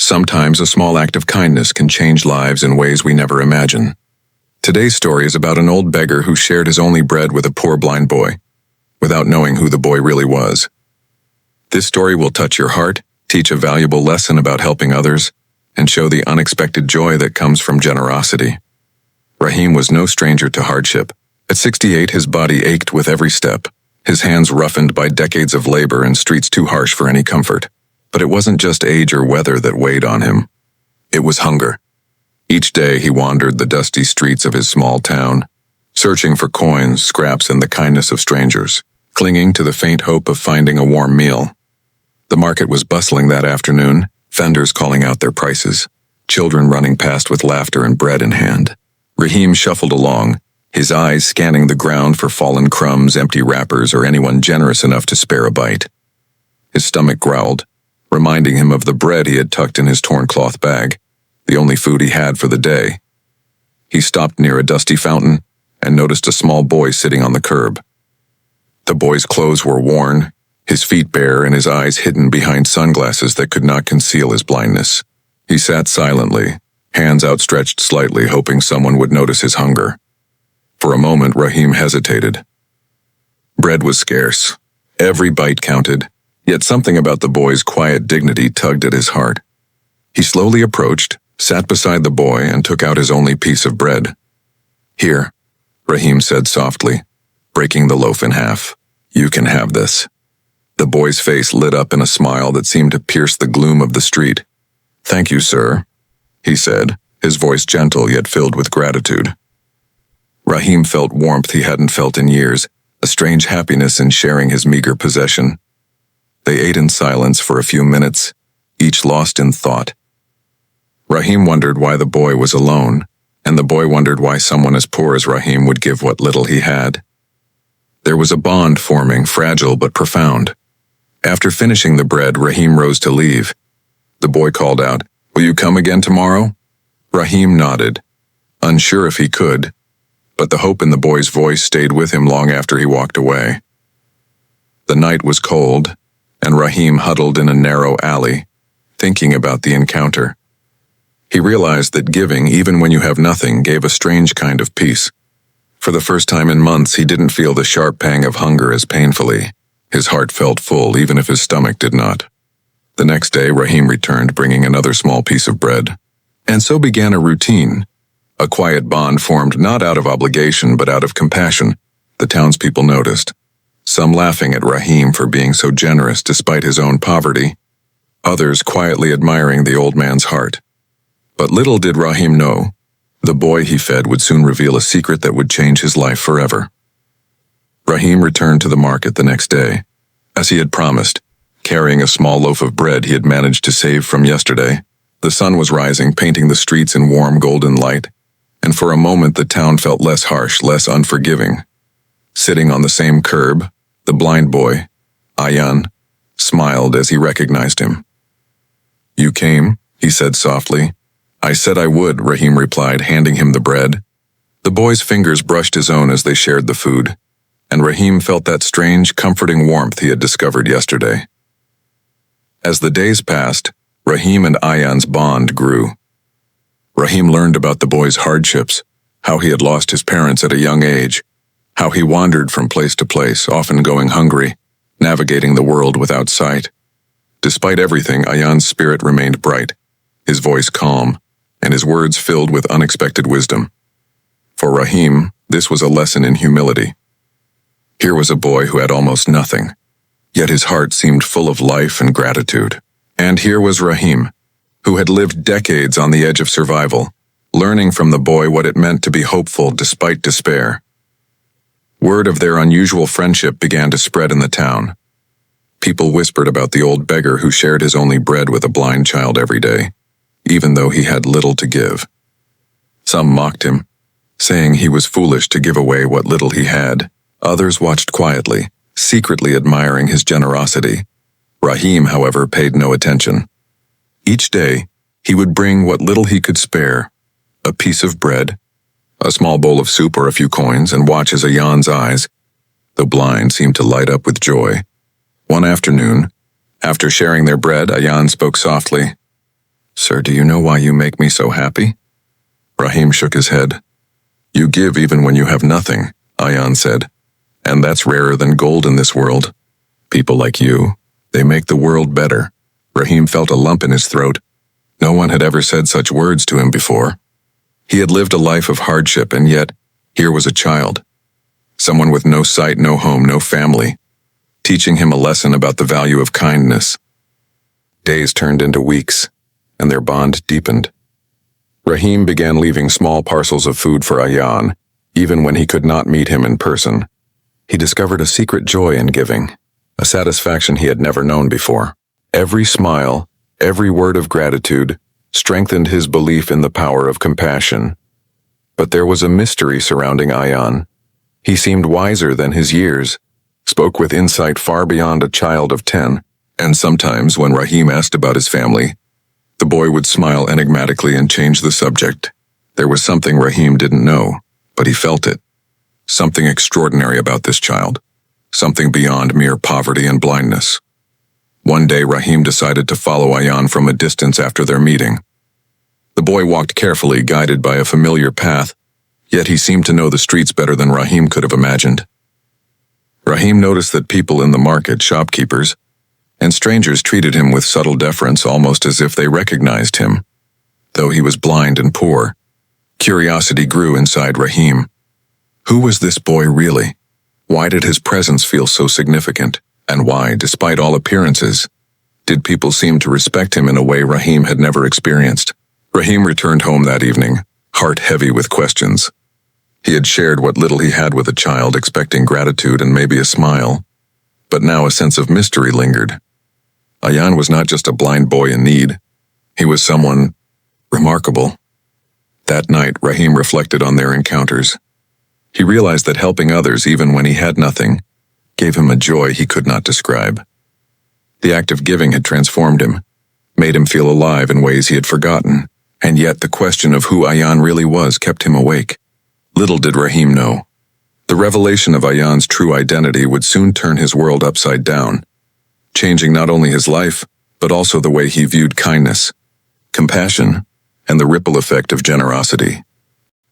Sometimes a small act of kindness can change lives in ways we never imagine. Today's story is about an old beggar who shared his only bread with a poor blind boy, without knowing who the boy really was. This story will touch your heart, teach a valuable lesson about helping others, and show the unexpected joy that comes from generosity. Rahim was no stranger to hardship. At 68, his body ached with every step, his hands roughened by decades of labor in streets too harsh for any comfort. But it wasn't just age or weather that weighed on him. It was hunger. Each day he wandered the dusty streets of his small town, searching for coins, scraps, and the kindness of strangers, clinging to the faint hope of finding a warm meal. The market was bustling that afternoon, vendors calling out their prices, children running past with laughter and bread in hand. Rahim shuffled along, his eyes scanning the ground for fallen crumbs, empty wrappers, or anyone generous enough to spare a bite. His stomach growled, reminding him of the bread he had tucked in his torn cloth bag, the only food he had for the day. He stopped near a dusty fountain and noticed a small boy sitting on the curb. The boy's clothes were worn, his feet bare, and his eyes hidden behind sunglasses that could not conceal his blindness. He sat silently, hands outstretched slightly, hoping someone would notice his hunger. For a moment, Rahim hesitated. Bread was scarce. Every bite counted, yet something about the boy's quiet dignity tugged at his heart. He slowly approached, sat beside the boy, and took out his only piece of bread. "Here," Rahim said softly, breaking the loaf in half. "You can have this." The boy's face lit up in a smile that seemed to pierce the gloom of the street. "Thank you, sir," he said, his voice gentle yet filled with gratitude. Rahim felt warmth he hadn't felt in years, a strange happiness in sharing his meager possession. They ate in silence for a few minutes, each lost in thought. Rahim wondered why the boy was alone, and the boy wondered why someone as poor as Rahim would give what little he had. There was a bond forming, fragile but profound. After finishing the bread, Rahim rose to leave. The boy called out, "Will you come again tomorrow?" Rahim nodded, unsure if he could, but the hope in the boy's voice stayed with him long after he walked away. The night was cold, and Rahim huddled in a narrow alley, thinking about the encounter. He realized that giving, even when you have nothing, gave a strange kind of peace. For the first time in months, he didn't feel the sharp pang of hunger as painfully. His heart felt full, even if his stomach did not. The next day, Rahim returned, bringing another small piece of bread. And so began a routine. A quiet bond formed not out of obligation, but out of compassion, the townspeople noticed. Some laughing at Rahim for being so generous despite his own poverty, others quietly admiring the old man's heart. But little did Rahim know, the boy he fed would soon reveal a secret that would change his life forever. Rahim returned to the market the next day, as he had promised, carrying a small loaf of bread he had managed to save from yesterday. The sun was rising, painting the streets in warm golden light, and for a moment the town felt less harsh, less unforgiving. Sitting on the same curb, the blind boy, Ayan, smiled as he recognized him. "You came," he said softly. "I said I would," Rahim replied, handing him the bread. The boy's fingers brushed his own as they shared the food, and Rahim felt that strange, comforting warmth he had discovered yesterday. As the days passed, Rahim and Ayan's bond grew. Rahim learned about the boy's hardships, how he had lost his parents at a young age, how he wandered from place to place, often going hungry, navigating the world without sight. Despite everything, Ayan's spirit remained bright, his voice calm, and his words filled with unexpected wisdom. For Rahim, this was a lesson in humility. Here was a boy who had almost nothing, yet his heart seemed full of life and gratitude. And here was Rahim, who had lived decades on the edge of survival, learning from the boy what it meant to be hopeful despite despair. Word of their unusual friendship began to spread in the town. People whispered about the old beggar who shared his only bread with a blind child every day, even though he had little to give. Some mocked him, saying he was foolish to give away what little he had. Others watched quietly, secretly admiring his generosity. Rahim, however, paid no attention. Each day, he would bring what little he could spare, a piece of bread, a small bowl of soup or a few coins, and watch as Ayan's eyes, though blind, seemed to light up with joy. One afternoon, after sharing their bread, Ayan spoke softly. Sir, do you know why you make me so happy? Rahim shook his head. You give even when you have nothing, Ayan said. And that's rarer than gold in this world. People like you, they make the world better. Rahim felt a lump in his throat. No one had ever said such words to him before. He had lived a life of hardship, and yet, here was a child. Someone with no sight, no home, no family, teaching him a lesson about the value of kindness. Days turned into weeks, and their bond deepened. Rahim began leaving small parcels of food for Ayan, even when he could not meet him in person. He discovered a secret joy in giving, a satisfaction he had never known before. Every smile, every word of gratitude, strengthened his belief in the power of compassion. But there was a mystery surrounding Ayan. He seemed wiser than his years, spoke with insight far beyond a child of 10, and sometimes when Rahim asked about his family, the boy would smile enigmatically and change the subject. There was something Rahim didn't know, but he felt it. Something extraordinary about this child. Something beyond mere poverty and blindness. One day, Rahim decided to follow Ayan from a distance after their meeting. The boy walked carefully, guided by a familiar path, yet he seemed to know the streets better than Rahim could have imagined. Rahim noticed that people in the market, shopkeepers, and strangers treated him with subtle deference, almost as if they recognized him. Though he was blind and poor, curiosity grew inside Rahim. Who was this boy really? Why did his presence feel so significant? And why, despite all appearances, did people seem to respect him in a way Rahim had never experienced? Rahim returned home that evening, heart heavy with questions. He had shared what little he had with a child, expecting gratitude and maybe a smile. But now a sense of mystery lingered. Ayan was not just a blind boy in need. He was someone remarkable. That night, Rahim reflected on their encounters. He realized that helping others, even when he had nothing, gave him a joy he could not describe. The act of giving had transformed him, made him feel alive in ways he had forgotten, and yet the question of who Ayan really was kept him awake. Little did Rahim know. The revelation of Ayan's true identity would soon turn his world upside down, changing not only his life, but also the way he viewed kindness, compassion, and the ripple effect of generosity.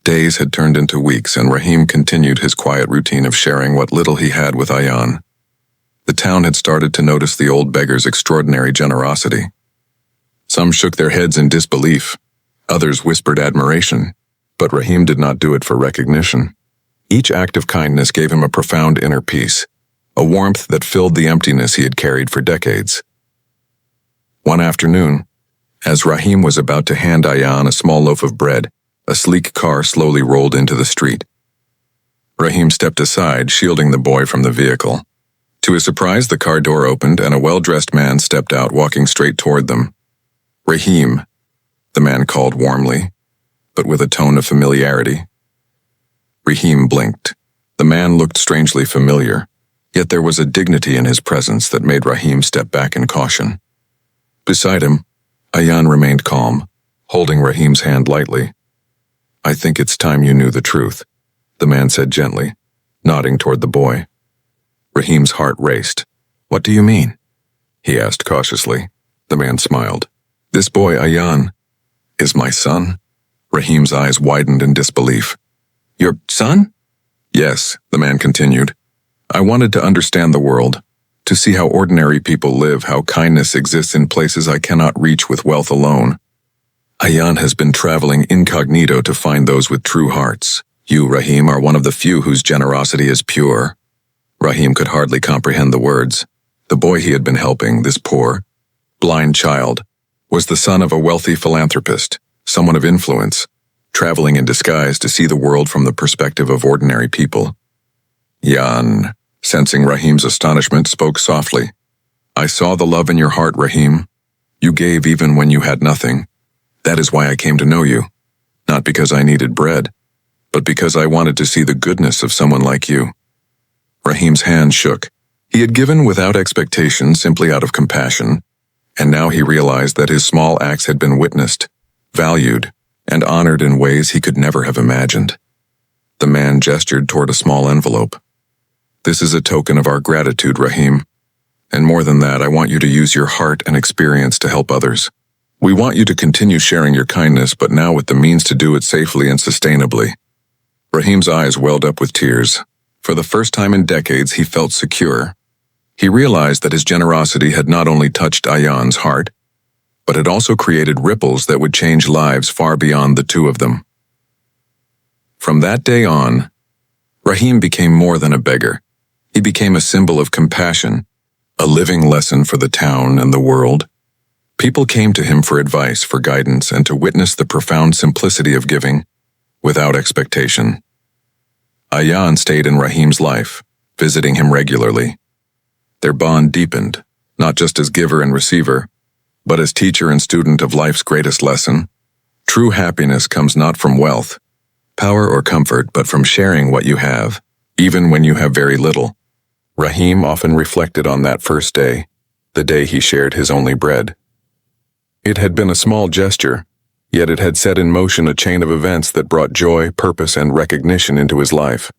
Days had turned into weeks, and Rahim continued his quiet routine of sharing what little he had with Ayan. The town had started to notice the old beggar's extraordinary generosity. Some shook their heads in disbelief, others whispered admiration, but Rahim did not do it for recognition. Each act of kindness gave him a profound inner peace, a warmth that filled the emptiness he had carried for decades. One afternoon, as Rahim was about to hand Ayan a small loaf of bread, a sleek car slowly rolled into the street. Rahim stepped aside, shielding the boy from the vehicle. To his surprise, the car door opened and a well-dressed man stepped out, walking straight toward them. Rahim, the man called warmly, but with a tone of familiarity. Rahim blinked. The man looked strangely familiar, yet there was a dignity in his presence that made Rahim step back in caution. Beside him, Ayan remained calm, holding Rahim's hand lightly. "I think it's time you knew the truth," the man said gently, nodding toward the boy. Rahim's heart raced. "What do you mean?" he asked cautiously. The man smiled. "This boy, Ayan, is my son." Rahim's eyes widened in disbelief. "Your son?" "Yes," the man continued. "I wanted to understand the world, to see how ordinary people live, how kindness exists in places I cannot reach with wealth alone. Ayan has been traveling incognito to find those with true hearts. You, Rahim, are one of the few whose generosity is pure." Rahim could hardly comprehend the words. The boy he had been helping, this poor, blind child, was the son of a wealthy philanthropist, someone of influence, traveling in disguise to see the world from the perspective of ordinary people. Yan, sensing Rahim's astonishment, spoke softly. "I saw the love in your heart, Rahim. You gave even when you had nothing. That is why I came to know you, not because I needed bread, but because I wanted to see the goodness of someone like you." Rahim's hand shook. He had given without expectation, simply out of compassion, and now he realized that his small acts had been witnessed, valued, and honored in ways he could never have imagined. The man gestured toward a small envelope. "This is a token of our gratitude, Rahim. And more than that, I want you to use your heart and experience to help others. We want you to continue sharing your kindness, but now with the means to do it safely and sustainably. Rahim's eyes welled up with tears. For the first time in decades, he felt secure. He realized that his generosity had not only touched Ayan's heart, but had also created ripples that would change lives far beyond the two of them. From that day on, Rahim became more than a beggar. He became a symbol of compassion, a living lesson for the town and the world. People came to him for advice, for guidance, and to witness the profound simplicity of giving, without expectation. Ayan stayed in Rahim's life, visiting him regularly. Their bond deepened, not just as giver and receiver, but as teacher and student of life's greatest lesson. True happiness comes not from wealth, power, or comfort, but from sharing what you have, even when you have very little. Rahim often reflected on that first day, the day he shared his only bread. It had been a small gesture, yet it had set in motion a chain of events that brought joy, purpose, and recognition into his life.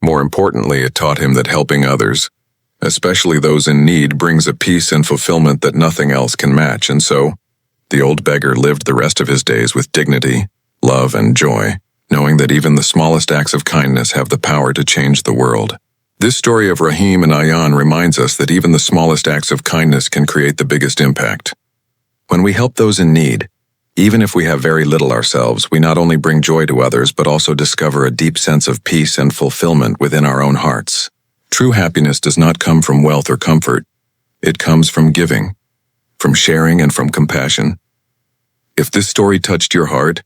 More importantly, it taught him that helping others, especially those in need, brings a peace and fulfillment that nothing else can match, and so, the old beggar lived the rest of his days with dignity, love, and joy, knowing that even the smallest acts of kindness have the power to change the world. This story of Rahim and Ayan reminds us that even the smallest acts of kindness can create the biggest impact. When we help those in need, even if we have very little ourselves, we not only bring joy to others, but also discover a deep sense of peace and fulfillment within our own hearts. True happiness does not come from wealth or comfort. It comes from giving, from sharing, and from compassion. If this story touched your heart,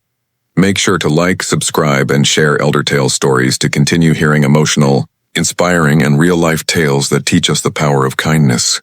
make sure to like, subscribe, and share Elder Tales stories to continue hearing emotional, inspiring, and real-life tales that teach us the power of kindness.